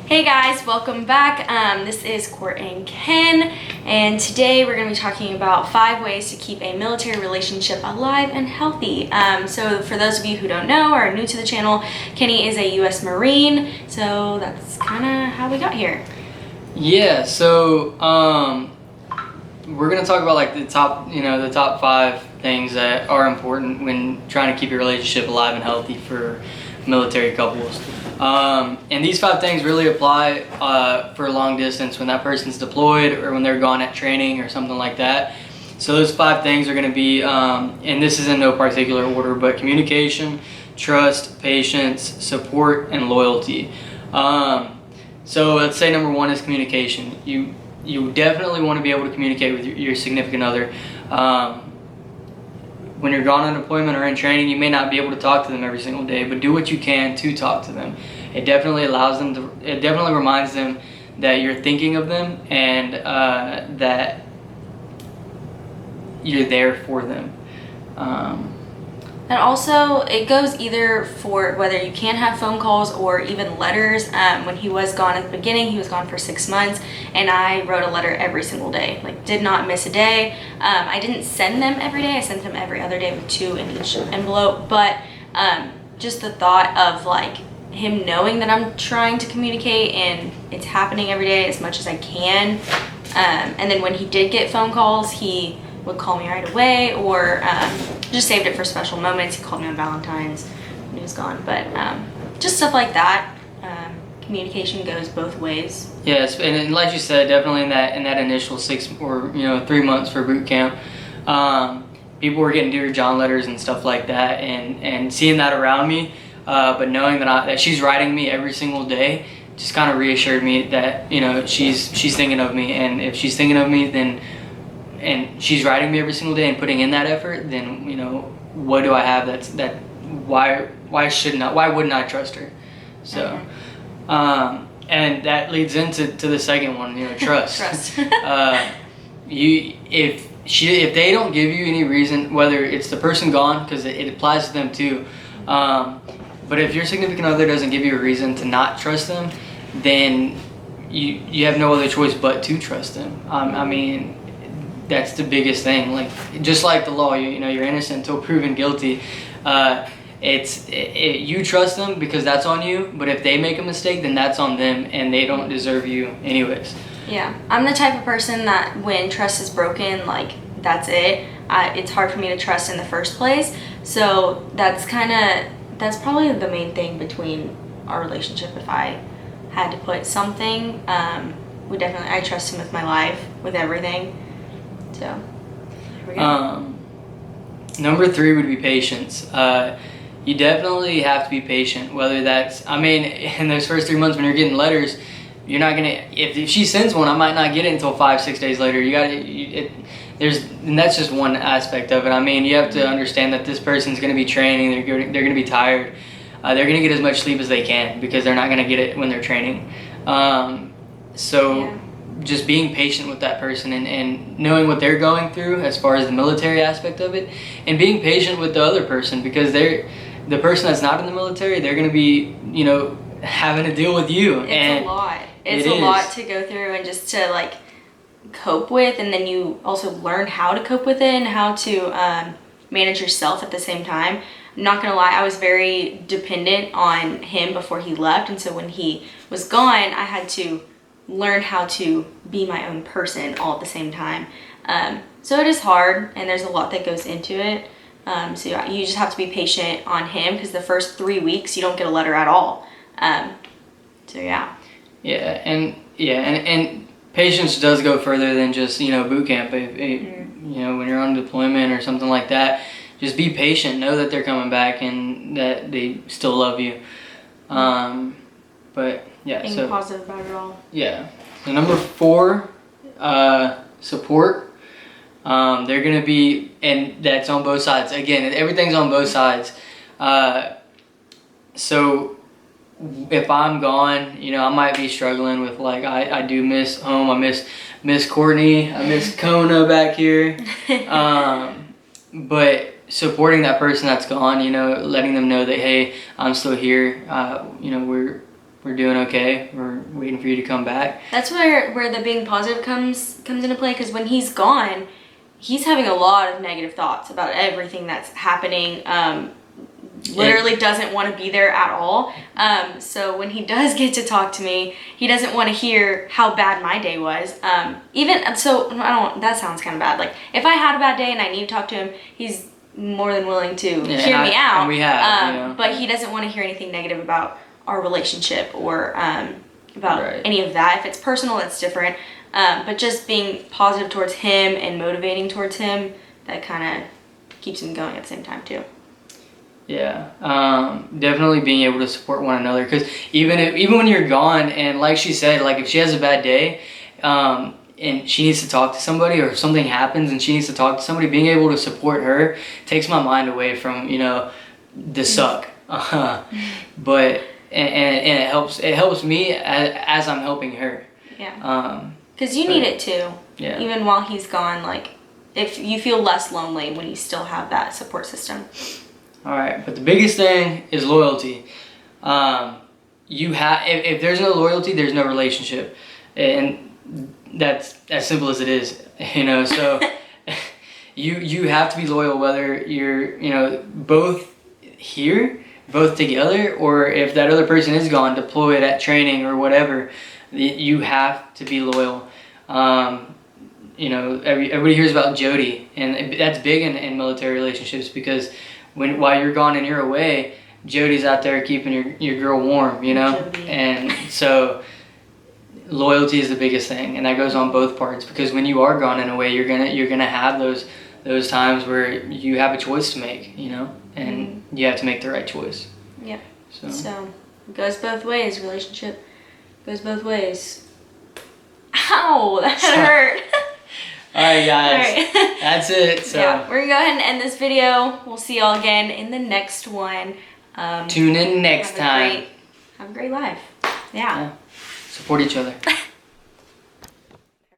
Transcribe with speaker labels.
Speaker 1: Hey guys, welcome back. This is Kourt&Ken, and today we're going to be talking about 5 ways to keep a military relationship alive and healthy. So for those of you who don't know or are new to the channel, Kenny is a U.S. Marine, so that's kind of how we got here.
Speaker 2: Yeah, so we're going to talk about like the top 5 things that are important when trying to keep your relationship alive and healthy for military couples. And these 5 things really apply for long distance when that person's deployed or when they're gone at training or something like that. So those 5 things are going to be, and this is in no particular order, but communication, trust, patience, support, and loyalty. So let's say number 1 is communication. You definitely want to be able to communicate with your significant other. When you're gone on deployment or in training, you may not be able to talk to them every single day, but do what you can to talk to them. It definitely reminds them that you're thinking of them and that you're there for them.
Speaker 1: And also, it goes either for whether you can have phone calls or even letters. When he was gone at the beginning, he was gone for 6 months, and I wrote a letter every single day. Like, did not miss a day. I didn't send them every day. I sent them every other day with 2 in each envelope. But just the thought of like him knowing that I'm trying to communicate and it's happening every day as much as I can. And then when he did get phone calls, he would call me right away, or just saved it for special moments. He called me on Valentine's when he was gone. But just stuff like that. Communication goes both ways.
Speaker 2: Yes, and like you said, definitely in that initial 6 or 3 months for boot camp, people were getting Dear John letters and stuff like that, and seeing that around me, but knowing that she's writing me every single day just kind of reassured me that she's thinking of me, and if she's thinking of me, then and she's writing me every single day and putting in that effort, then what do I have why wouldn't I trust her? So and that leads into the second one, trust.
Speaker 1: Trust.
Speaker 2: If they don't give you any reason, whether it's the person gone, because it applies to them too, but if your significant other doesn't give you a reason to not trust them, then you have no other choice but to trust them. I mean, that's the biggest thing. Like, just like the law, you're innocent until proven guilty. You trust them because that's on you, but if they make a mistake, then that's on them, and they don't deserve you anyways.
Speaker 1: Yeah, I'm the type of person that when trust is broken, like, that's it. It's hard for me to trust in the first place. So that's probably the main thing between our relationship. If I had to put something, I trust him with my life, with everything. So here we go.
Speaker 2: Number 3 would be patience. You definitely have to be patient, whether that's, in those first 3 months when you're getting letters, you're not gonna, if she sends one, I might not get it until 5-6 days later. And that's just one aspect of it. You have to understand that this person's gonna be training, they're gonna be tired, they're gonna get as much sleep as they can because they're not gonna get it when they're training. Just being patient with that person and knowing what they're going through as far as the military aspect of it, and being patient with the other person, because the person that's not in the military, they're going to be having to deal with you.
Speaker 1: It's a lot. It's a lot to go through and just to like cope with, and then you also learn how to cope with it and how to manage yourself at the same time. I'm not gonna lie, I was very dependent on him before he left, and so when he was gone, I had to learn how to be my own person all at the same time. So it is hard, and there's a lot that goes into it. So yeah, you just have to be patient on him, because the first 3 weeks you don't get a letter at all. So yeah.
Speaker 2: And patience does go further than just boot camp. When you're on deployment or something like that, just be patient. Know that they're coming back and that they still love you. But yeah,
Speaker 1: being positive about it all.
Speaker 2: Yeah. So number 4, support. They're gonna be, and that's on both sides. Again, everything's on both sides. So if I'm gone, I might be struggling with, like, I do miss home. I miss Courtney. I miss Kona back here. But supporting that person that's gone, letting them know that, hey, I'm still here. we're doing okay. We're waiting for you to come back.
Speaker 1: That's where the being positive comes into play, because when he's gone, he's having a lot of negative thoughts about everything that's happening. Literally doesn't want to be there at all. So when he does get to talk to me, he doesn't want to hear how bad my day was. That sounds kind of bad. Like, if I had a bad day and I need to talk to him, he's more than willing to hear me out.
Speaker 2: And we have,
Speaker 1: But he doesn't want to hear anything negative about our relationship or about
Speaker 2: Right.
Speaker 1: any of that. If it's personal, that's different. But just being positive towards him and motivating towards him, that kind of keeps him going at the same time too.
Speaker 2: Yeah, definitely being able to support one another, because even when you're gone, and like she said, like if she has a bad day, and she needs to talk to somebody, or if something happens and she needs to talk to somebody, being able to support her takes my mind away from the suck. But and it helps me as I'm helping her.
Speaker 1: Yeah. Because you need it too.
Speaker 2: Yeah. Even
Speaker 1: while he's gone, like, if you feel less lonely when you still have that support system.
Speaker 2: All right, but the biggest thing is loyalty. If there's no loyalty, there's no relationship, and that's as simple as it is. So you have to be loyal, whether you're both here, both together, or if that other person is gone, deployed at training or whatever. You have to be loyal. Everybody hears about Jody, and that's big in military relationships, because while you're gone and you're away, Jody's out there keeping your girl warm,
Speaker 1: Jody.
Speaker 2: And so loyalty is the biggest thing, and that goes on both parts, because when you are gone and away, you're gonna have those times where you have a choice to make, and you have to make the right choice.
Speaker 1: Yep. So it goes both ways. Relationship goes both ways. Ow, that hurt.
Speaker 2: All right, guys.
Speaker 1: All right.
Speaker 2: That's it. So
Speaker 1: yeah, we're gonna go ahead and end this video. We'll see y'all again in the next one.
Speaker 2: Tune in next time.
Speaker 1: Have a great life. Yeah.
Speaker 2: Support each other.